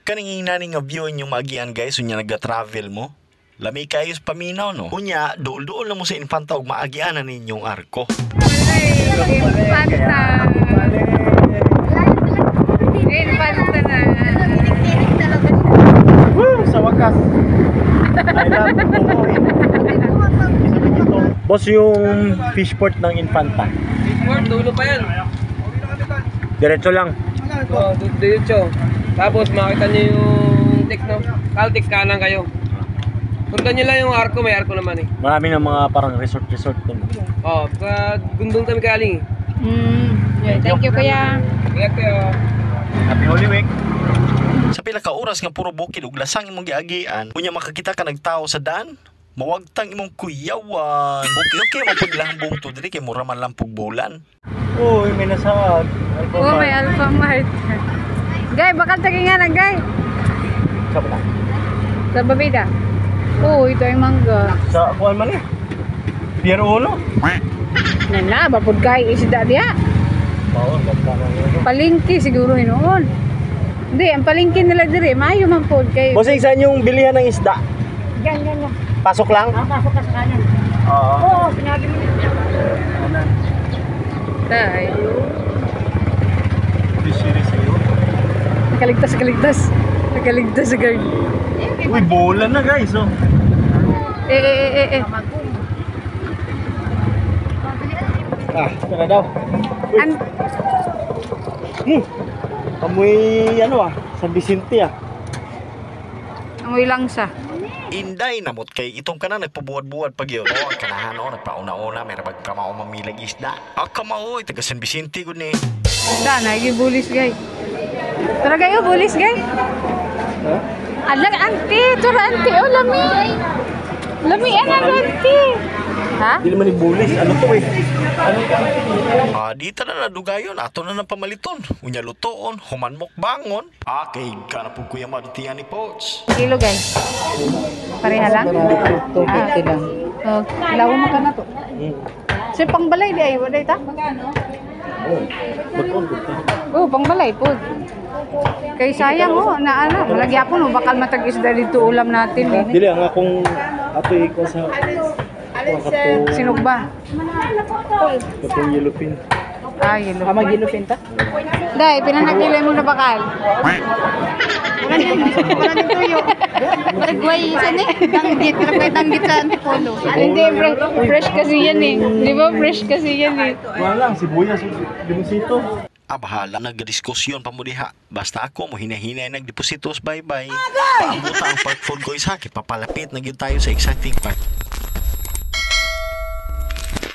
Kaning nani nga view inyong magian guys, unya nag-travel mo. Lami kayo sa paminaw no. Unya, dool-dool na mo sa Infanta ug maagian na ninyong arko. Infanta. Infanta na. Woo! Sa wakas. I love Kumoy. Boss, yung fishport ng Infanta. Fishport, dulo pa yan. Diretso lang. Oo, diretso. Tapos makita niyo yung no? Caltex kanan kayo. Sundan niyo lang yung arko, may arko naman eh. Marami ng mga parang resort doon. Oo, sa Gundong kami kaling. Yeah, thank you kuya. Ingat kayo. Happy Holy Week. Sa pila ka oras nga puro bukid ug lasang imong giagian, unya makakita ka nagtao sa daan, mawagtang imong kuyawan. Okay mo paglambong to diri kay mura man lang pug bulan. Uy, may nasag. Oh, may Alpha Mart. Gay, bakal tagingan na gay. Sa pala. Sa babida. Oh, ito ay mangga. Sa kuan man eh. Pier Uno. Nana, bapod gay isda diya. Bawal, ganda na yun. Palingki siguro hinoon. Hindi, ang palingki nila dire, mayo man pod kay. Bossing, saan yung bilihan ng isda? Yan. Pasok lang? Pasok ka sa kanan. Oo. Oo, sinabi mo. Tay. Fishery sa'yo. Nakaligtas sa guard. Uy, bola na guys, oh. Eh. Ito na daw. Uy. Amoy, San Vicente ah. Amoy langsa. Inday namot kay itong kana nagpabuwad-buwad pag yun. Oh, kanahan o, nagpauna-una, may rabag kamao mamilag isda. Kamao, taga San Vicente gud ni. Da, nagibulis gay. Tara kayo, bulis gay. Huh? Alang auntie, tara auntie, oh lami. Lami auntie. Ha? Hindi naman ibulis. Ano to eh? Dito na nadugayon, ato na ng pamaliton. Unya lutoon, humanmok bangon. Kay ka na po kuya madutihan ni Poch. Kilo guys. Pareha lang? 250 lang. Oh, lawa mo ka na to. Sa pangbalay di ay, wala ita? Oh, pangbalay po. Kay sayang malagya po no, bakal matag-isda dito ulam natin eh. Dili, ang akong ato ko sa Sinog ba? katong yellowfin. Yellow. Mag-yellowfin ta? Day, pinanakilay mo na bakal. Wala din tuyo. Nagway isa ni. Tanggit sa antipolo. Hindi, fresh kasi yan eh. Di ba fresh kasi yan eh. Wala lang, sibuyas, limusito. Bahala nagdiskusyon pa mo diha. Basta ako mo hinahinay nagdepositos bye-bye. Paabot ang part 4 ko isa, papalapit na gyud tayo sa exciting part.